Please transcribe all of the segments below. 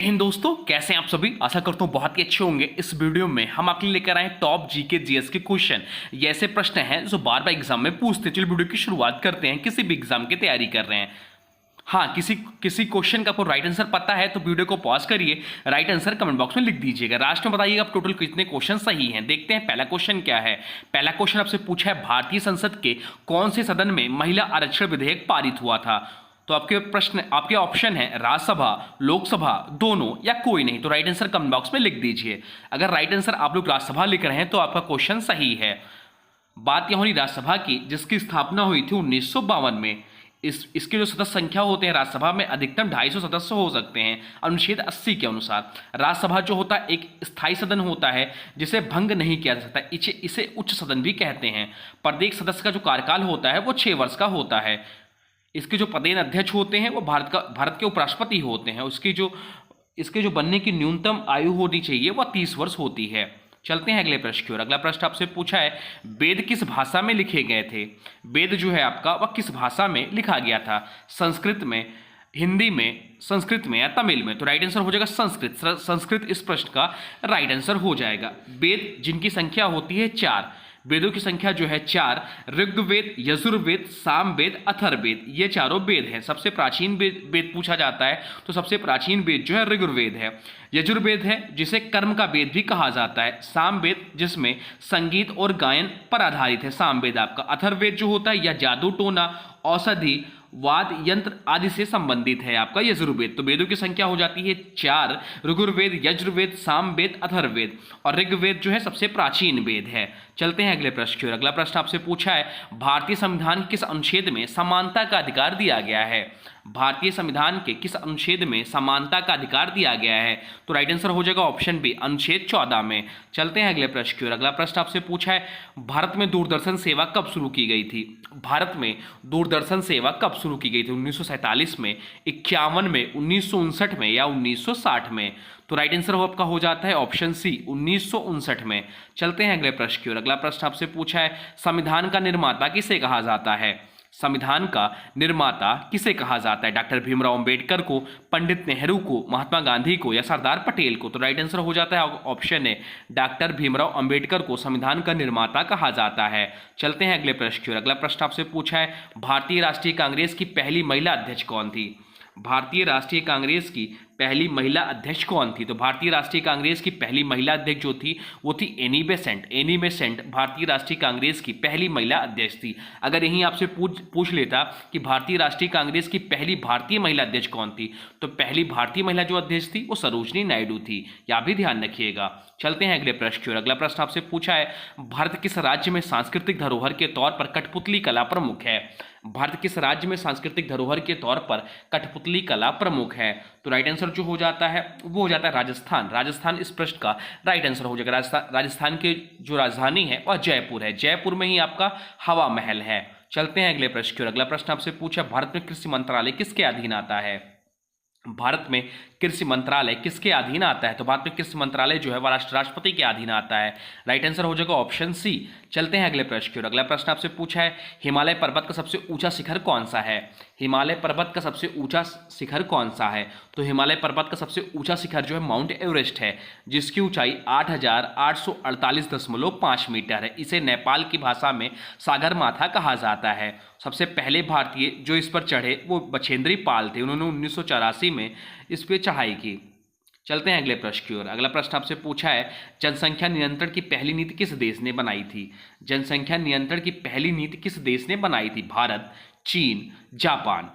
हिंद दोस्तों, कैसे हैं आप सभी। आशा करता हूँ बहुत ही अच्छे होंगे। इस वीडियो में हम आपके लिए लेकर आए टॉप जीके जीएस के क्वेश्चन। ये ऐसे प्रश्न हैं जो बार बार एग्जाम में पूछते हैं। चलिए वीडियो की शुरुआत करते हैं। किसी भी एग्जाम की तैयारी कर रहे हैं, हाँ, किसी क्वेश्चन का आपको राइट आंसर पता है तो वीडियो को पॉज करिए, राइट आंसर कमेंट बॉक्स में लिख दीजिएगा। लास्ट में बताइएगा आप टोटल कितने क्वेश्चन सही हैं। देखते हैं पहला क्वेश्चन क्या है। पहला क्वेश्चन आपसे पूछा है, भारतीय संसद के कौन से सदन में महिला आरक्षण विधेयक पारित हुआ था। तो आपके ऑप्शन है राज्यसभा, लोकसभा, दोनों या कोई नहीं। तो राइट आंसर कमेंट बॉक्स में लिख दीजिए। अगर राइट आंसर आप लोग राज्यसभा लिख रहे हैं तो आपका क्वेश्चन सही है। बात यह हो रही राज्यसभा की, जिसकी स्थापना हुई थी 1952 में। इसके जो सदस्य संख्या होते हैं राज्यसभा में, अधिकतम 250 सदस्य हो सकते हैं अनुच्छेद 80 के अनुसार। राज्यसभा जो होता है एक स्थायी सदन होता है जिसे भंग नहीं किया जा सकता। इसे उच्च सदन भी कहते हैं। प्रत्येक सदस्य का जो कार्यकाल होता है वो 6 वर्ष का होता है। इसके जो पदेन अध्यक्ष होते हैं वो भारत के उपराष्ट्रपति होते हैं। इसके जो बनने की न्यूनतम आयु होनी चाहिए वह 30 वर्ष होती है। चलते हैं अगले प्रश्न की ओर। अगला प्रश्न आपसे पूछा है, वेद किस भाषा में लिखे गए थे। वेद जो है आपका वह किस भाषा में लिखा गया था। संस्कृत में, हिंदी में, संस्कृत में या तमिल में। तो राइट आंसर हो जाएगा संस्कृत। संस्कृत इस प्रश्न का राइट आंसर हो जाएगा। वेद जिनकी संख्या होती है 4, वेदों की संख्या जो है 4, ऋग्वेद, यजुर्वेद, सामवेद, अथर्ववेद, ये चारों वेद हैं। सबसे प्राचीन वेद पूछा जाता है तो सबसे प्राचीन वेद जो है ऋग्वेद है। यजुर्वेद है जिसे कर्म का वेद भी कहा जाता है। सामवेद जिसमें संगीत और गायन पर आधारित है, सामवेद आपका। अथर्ववेद जो होता है यह जादू टोना, औषधि, वाद यंत्र आदि से संबंधित है आपका यजुर्वेद। तो वेदों की संख्या हो जाती है 4, ऋग्वेद, यजुर्वेद, सामवेद, अथर्ववेद, और ऋग्वेद जो है सबसे प्राचीन वेद है। चलते हैं अगले प्रश्न की ओर। अगला प्रश्न आपसे पूछा है, भारतीय संविधान के किस अनुच्छेद में समानता का अधिकार दिया गया है। भारतीय संविधान के किस अनुच्छेद में समानता का अधिकार दिया गया है। तो राइट आंसर हो जाएगा ऑप्शन बी, अनुच्छेद 14 में। चलते हैं अगले प्रश्न की ओर। अगला प्रश्न आपसे पूछा है, भारत में दूरदर्शन सेवा कब शुरू की गई थी। भारत में दूरदर्शन सेवा कब शुरू की गई थी। 1947 में, 51 में, 1959 में या 1960 में। तो राइट आंसर आपका हो जाता है ऑप्शन सी, 1959 में। चलते हैं अगले प्रश्न की ओर। अगला प्रश्न आपसे पूछा है, संविधान का निर्माता किसे कहा जाता है। संविधान का निर्माता किसे कहा जाता है। डॉक्टर भीमराव अंबेडकर को, पंडित नेहरू को, महात्मा गांधी को या सरदार पटेल को। तो राइट आंसर हो जाता है option A, doctor Bhimrao Ambedkar को संविधान का निर्माता कहा जाता है। चलते हैं अगले प्रश्न की ओर। अगला प्रश्न आपसे पूछा है, भारतीय राष्ट्रीय कांग्रेस की पहली महिला अध्यक्ष कौन थी। भारतीय राष्ट्रीय कांग्रेस की पहली महिला अध्यक्ष कौन थी। तो भारतीय राष्ट्रीय कांग्रेस की पहली महिला अध्यक्ष जो थी वो थी एनी बेसेंट। एनी बेसेंट भारतीय राष्ट्रीय कांग्रेस की पहली महिला अध्यक्ष थी। अगर यहीं आपसे पूछ लेता कि भारतीय राष्ट्रीय कांग्रेस की पहली भारतीय महिला अध्यक्ष कौन थी, तो पहली भारतीय महिला जो अध्यक्ष थी वो सरोजनी नायडू थी। यह भी ध्यान रखिएगा। चलते हैं अगले प्रश्न की ओर। अगला प्रश्न आपसे पूछा है, भारत किस राज्य में सांस्कृतिक धरोहर के तौर पर कठपुतली कला प्रमुख है। भारत किस राज्य में सांस्कृतिक धरोहर के तौर पर कठपुतली कला प्रमुख है। तो राइट आंसर जो हो जाता है वो हो जाता है राजस्थान। राजस्थान इस प्रश्न का राइट आंसर हो जाएगा। राजस्थान की जो राजधानी है वह जयपुर है। जयपुर में ही आपका हवा महल है। चलते हैं अगले प्रश्न की ओर। अगला प्रश्न आपसे पूछा, भारत में कृषि मंत्रालय किसके अधीन आता है। भारत में कृषि मंत्रालय किसके अधीन आता है। तो भारत में कृषि मंत्रालय जो है वह राष्ट्रपति के अधीन आता है। राइट आंसर हो जाएगा ऑप्शन सी। चलते हैं अगले प्रश्न की ओर। अगला प्रश्न आपसे पूछा है, हिमालय पर्वत का सबसे ऊंचा शिखर कौन सा है। हिमालय पर्वत का सबसे ऊंचा शिखर कौन सा है। तो हिमालय पर्वत का सबसे ऊंचा शिखर जो है माउंट एवरेस्ट है, जिसकी ऊंचाई 8,848.5 मीटर है। इसे नेपाल की भाषा में सागरमाथा कहा जाता है। सबसे पहले भारतीय जो इस पर चढ़े वो बछेंद्री पाल थे। उन्होंने 1984 में इस पर चढ़ाई की। चलते हैं अगले प्रश्न की ओर। अगला प्रश्न आपसे पूछा है, जनसंख्या नियंत्रण की पहली नीति किस देश ने बनाई थी। जनसंख्या नियंत्रण की पहली नीति किस देश ने बनाई थी। भारत, चीन, जापान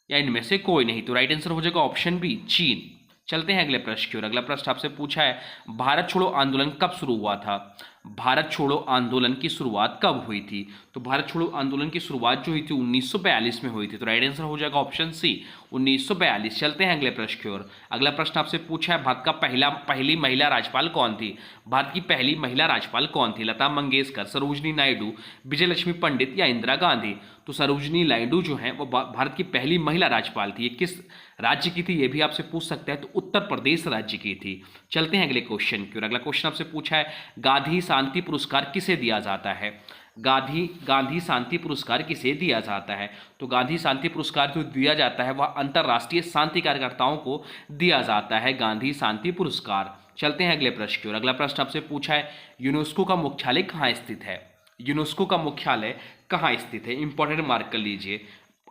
या इनमें से कोई नहीं। तो राइट आंसर हो जाएगा ऑप्शन बी, चीन। चलते हैं अगले प्रश्न की ओर। अगला प्रश्न आपसे पूछा है, भारत छोड़ो आंदोलन कब शुरू हुआ था। भारत छोड़ो आंदोलन की शुरुआत कब हुई थी। तो भारत छोड़ो आंदोलन की शुरुआत जो हुई थी 1942 में हुई थी। तो राइट आंसर हो जाएगा ऑप्शन सी, 1942। चलते हैं अगले प्रश्न की ओर। अगला प्रश्न आपसे पूछा है, भारत का पहली महिला राज्यपाल कौन थी। भारत की पहली महिला राज्यपाल कौन थी। लता मंगेशकर, सरोजनी नायडू, विजयलक्ष्मी पंडित या इंदिरा गांधी। तो सरोजनी नायडू जो है वो भारत की पहली महिला राज्यपाल थी। ये किस राज्य की थी ये भी आपसे पूछ सकता है। तो उत्तर प्रदेश राज्य की थी। चलते हैं अगले क्वेश्चन की ओर। अगला क्वेश्चन आपसे पूछा है, गांधी शांति पुरस्कार किसे दिया जाता है। गांधी गांधी शांति पुरस्कार किसे दिया जाता है? तो गांधी शांति पुरस्कार जो दिया जाता है वह अंतर्राष्ट्रीय शांति कार्यकर्ताओं को दिया जाता है, गांधी शांति पुरस्कार। चलते हैं अगले प्रश्न की ओर। अगला प्रश्न आपसे पूछा है यूनेस्को का मुख्यालय कहाँ स्थित है? यूनेस्को का मुख्यालय कहाँ स्थित है? इंपॉर्टेंट मार्क कर लीजिए।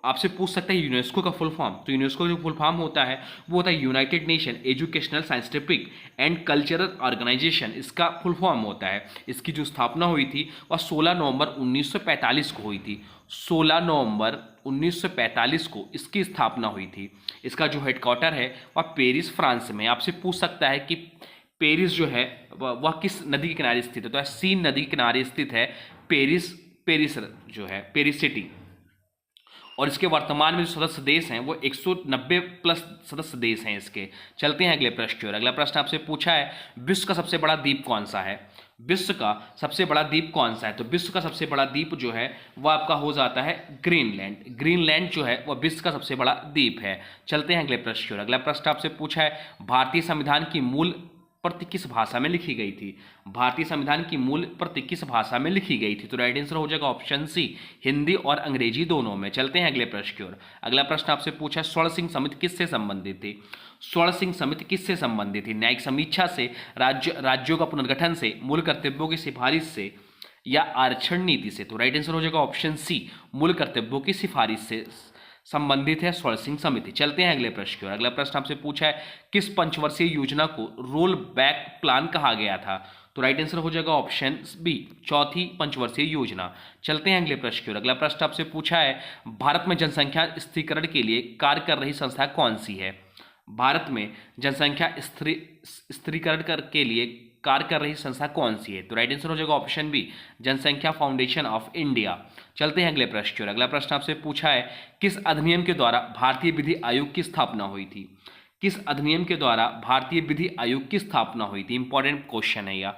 आपसे पूछ सकता है यूनेस्को का फुल फॉर्म, तो यूनेस्को जो फुल फॉर्म होता है वो होता है United Nation Educational Scientific and Cultural Organization, इसका फुल फॉर्म होता है। इसकी जो स्थापना हुई थी वह 16 नवंबर 1945 को हुई थी। 16 नवंबर 1945 को इसकी स्थापना हुई थी। इसका जो हेडक्वार्टर है वह पेरिस, फ्रांस में। आपसे पूछ सकता है कि पेरिस जो है वह किस नदी के किनारे स्थित है? तो सीन नदी के किनारे स्थित है पेरिस। पेरिस जो है पेरिस सिटी। और इसके वर्तमान में जो सदस्य देश हैं वो 190 प्लस सदस्य देश हैं इसके। चलते हैं अगले प्रश्न की ओर। अगला प्रश्न आपसे पूछा है विश्व का सबसे बड़ा द्वीप कौन सा है? विश्व का सबसे बड़ा द्वीप कौन सा है? तो विश्व का सबसे बड़ा द्वीप जो है वह आपका हो जाता है ग्रीनलैंड। ग्रीनलैंड जो है वह विश्व का सबसे बड़ा द्वीप है। चलते हैं अगले प्रश्न की ओर। अगला प्रश्न आपसे पूछा है भारतीय संविधान की मूल प्रति किस भाषा में लिखी गई थी? भारतीय संविधान की मूल प्रति किस भाषा में लिखी गई थी? तो राइट आंसर हो जाएगा ऑप्शन सी, हिंदी और अंग्रेजी दोनों में। चलते हैं अगले प्रश्न की ओर। अगला प्रश्न आपसे पूछा स्वर्ण सिंह समिति किससे संबंधित थी? स्वर्ण सिंह समिति किससे संबंधित थी? न्यायिक समीक्षा से, राज्यों का पुनर्गठन से, मूल कर्तव्यों की सिफारिश से या आरक्षण नीति से? तो राइट आंसर हो जाएगा ऑप्शन सी, मूल कर्तव्यों की सिफारिश से संबंधित है स्वर्ण सिंह समिति। चलते हैं अगले प्रश्न की ओर। अगला प्रश्न आपसे पूछा है किस पंचवर्षीय योजना को रोल बैक प्लान कहा गया था? तो राइट आंसर हो जाएगा ऑप्शन बी, चौथी पंचवर्षीय योजना। चलते हैं अगले प्रश्न की ओर। अगला प्रश्न आपसे पूछा है भारत में जनसंख्या स्थिरीकरण के लिए कार्य कर रही संस्था कौन सी है? भारत में जनसंख्या स्थिरीकरण के लिए कार्य कर रही संस्था कौन सी है? तो राइट आंसर हो जाएगा ऑप्शन बी, जनसंख्या फाउंडेशन ऑफ इंडिया। चलते हैं अगले प्रश्न की ओर। अगला प्रश्न आपसे पूछा है किस अधिनियम के द्वारा भारतीय विधि आयोग की स्थापना हुई थी? किस अधिनियम के द्वारा भारतीय विधि आयोग की स्थापना हुई थी? इंपॉर्टेंट क्वेश्चन है यह।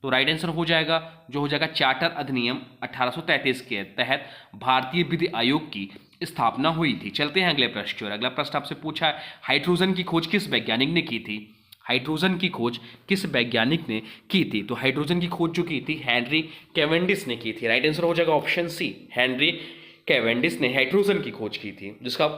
तो राइट आंसर हो जाएगा जो हो जाएगा चार्टर अधिनियम 1833 के तहत भारतीय विधि आयोग की स्थापना हुई थी। चलते हैं अगले प्रश्न की ओर। अगला प्रश्न आपसे पूछा है हाइड्रोजन की खोज किस वैज्ञानिक ने की थी? हाइड्रोजन की खोज किस वैज्ञानिक ने की थी? तो हाइड्रोजन की खोज जो की थी हेनरी कैवेंडिश ने की थी। राइट आंसर हो जाएगा ऑप्शन सी, हेनरी कैवेंडिश ने हाइड्रोजन की खोज की थी जिसका।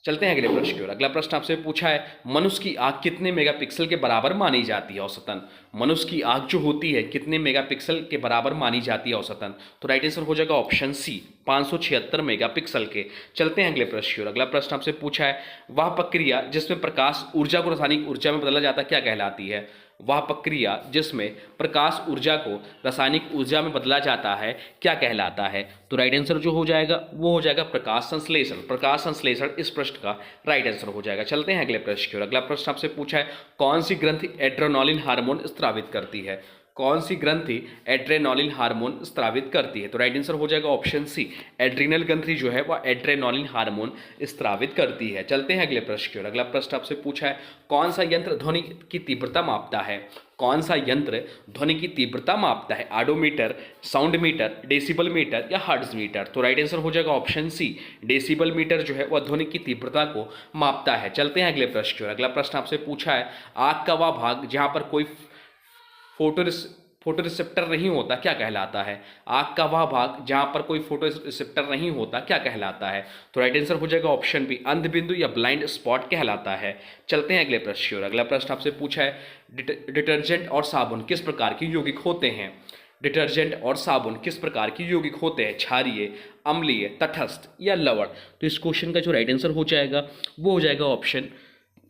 चलते हैं अगले प्रश्न की ओर। अगला प्रश्न आपसे पूछा है मनुष्य की आंख कितने मेगापिक्सल के बराबर मानी जाती है औसतन? मनुष्य की आंख जो होती है कितने मेगापिक्सल के बराबर मानी जाती है औसतन? तो राइट आंसर हो जाएगा ऑप्शन सी, 576 मेगापिक्सल के। चलते हैं अगले प्रश्न की ओर। अगला प्रश्न आपसे पूछा है वह प्रक्रिया जिसमें प्रकाश ऊर्जा को रासायनिक ऊर्जा में बदला जाता है क्या कहलाती है? वह प्रक्रिया जिसमें प्रकाश ऊर्जा को रासायनिक ऊर्जा में बदला जाता है क्या कहलाता है? तो राइट आंसर जो हो जाएगा वो हो जाएगा प्रकाश संश्लेषण। प्रकाश संश्लेषण इस प्रश्न का राइट आंसर हो जाएगा। चलते हैं अगले प्रश्न की ओर। अगला प्रश्न आपसे पूछा है कौन सी ग्रंथि एड्रेनालिन हार्मोन स्रावित करती है? कौन सी ग्रंथि एड्रेनालिन हार्मोन स्रावित करती है? तो राइट आंसर हो जाएगा ऑप्शन सी, एड्रीनल ग्रंथि जो है वह एड्रेनालिन हार्मोन स्रावित करती है। चलते हैं अगले प्रश्न की ओर। अगला प्रश्न आपसे पूछा है कौन सा यंत्र ध्वनि की तीव्रता मापता है? कौन सा यंत्र ध्वनि की तीव्रता मापता है? Audiometer, sound meter, decibel meter या हर्ट्ज मीटर? तो राइट आंसर हो जाएगा ऑप्शन सी, डेसिबल मीटर जो है वह ध्वनि की तीव्रता को मापता है। चलते हैं अगले प्रश्न की ओर। अगला प्रश्न आपसे पूछा है आँख का वह भाग जहाँ पर कोई फोटो रिसेप्टर नहीं होता क्या कहलाता है? आँख का वह भाग जहाँ पर कोई फोटो रिसेप्टर नहीं होता क्या कहलाता है? तो राइट आंसर हो जाएगा ऑप्शन बी, अंध बिंदु या ब्लाइंड स्पॉट कहलाता है। चलते हैं अगले प्रश्न की ओर। अगला प्रश्न आपसे पूछा है डिटर्जेंट और साबुन किस प्रकार के यौगिक होते हैं? डिटर्जेंट और साबुन किस प्रकार की यौगिक होते हैं? क्षारीय, अम्लीय, तटस्थ या लवण? तो इस क्वेश्चन का जो राइट आंसर हो जाएगा वो हो जाएगा ऑप्शन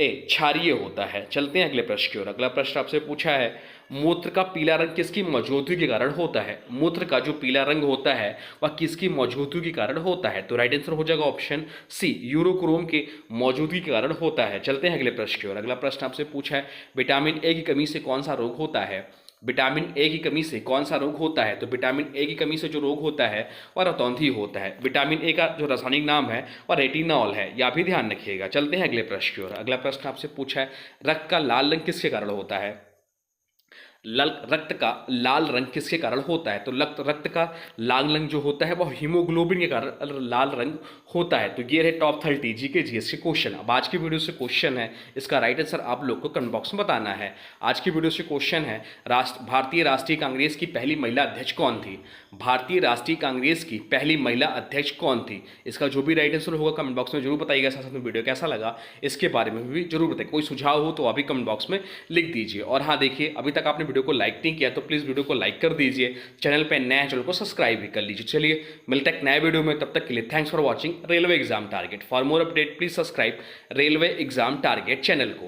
ए, क्षारीय होता है। चलते हैं अगले प्रश्न की ओर। अगला प्रश्न आपसे पूछा है मूत्र का पीला रंग किसकी मौजूदगी के कारण होता है? मूत्र का जो पीला रंग होता है वह किसकी मौजूदगी के कारण होता है? तो राइट आंसर हो जाएगा ऑप्शन सी, यूरोक्रोम के मौजूदगी के कारण होता है। चलते हैं अगले प्रश्न की ओर। अगला प्रश्न आपसे पूछा है विटामिन ए की कमी से कौन सा रोग होता है? विटामिन ए की कमी से कौन सा रोग होता है? तो विटामिन ए की कमी से जो रोग होता है वह रतौंधी होता है। विटामिन ए का जो रासायनिक नाम है वह रेटिनॉल है, यह भी ध्यान रखिएगा। चलते हैं अगले प्रश्न की ओर। अगला प्रश्न आपसे पूछा है रक्त का लाल रंग किसके कारण होता है? रक्त का लाल रंग किसके कारण होता है? तो रक्त का लाल रंग जो होता है वो हीमोग्लोबिन के कारण लाल रंग होता है। तो ये रहे टॉप 30 जीके जीएस के क्वेश्चन। अब आज की वीडियो से क्वेश्चन है, इसका राइट आंसर आप लोग को कमेंट बॉक्स में बताना है। आज की वीडियो से क्वेश्चन है, भारतीय राष्ट्रीय कांग्रेस की पहली महिला अध्यक्ष कौन थी? भारतीय राष्ट्रीय कांग्रेस की पहली महिला अध्यक्ष कौन थी? इसका जो भी राइट आंसर होगा कमेंट बॉक्स में जरूर बताइएगा। साथ में वीडियो कैसा लगा इसके बारे में भी जरूर बताइए। कोई सुझाव हो तो अभी कमेंट बॉक्स में लिख दीजिए। और हाँ देखिए, अभी तक आपने वीडियो को लाइक नहीं किया तो प्लीज़ वीडियो को लाइक कर दीजिए। चैनल पर नया चैनल को सब्सक्राइब भी कर लीजिए। चलिए मिलते हैं नए वीडियो में, तब तक के लिए thanks for watching railway exam target. For more update please subscribe railway exam target channel को।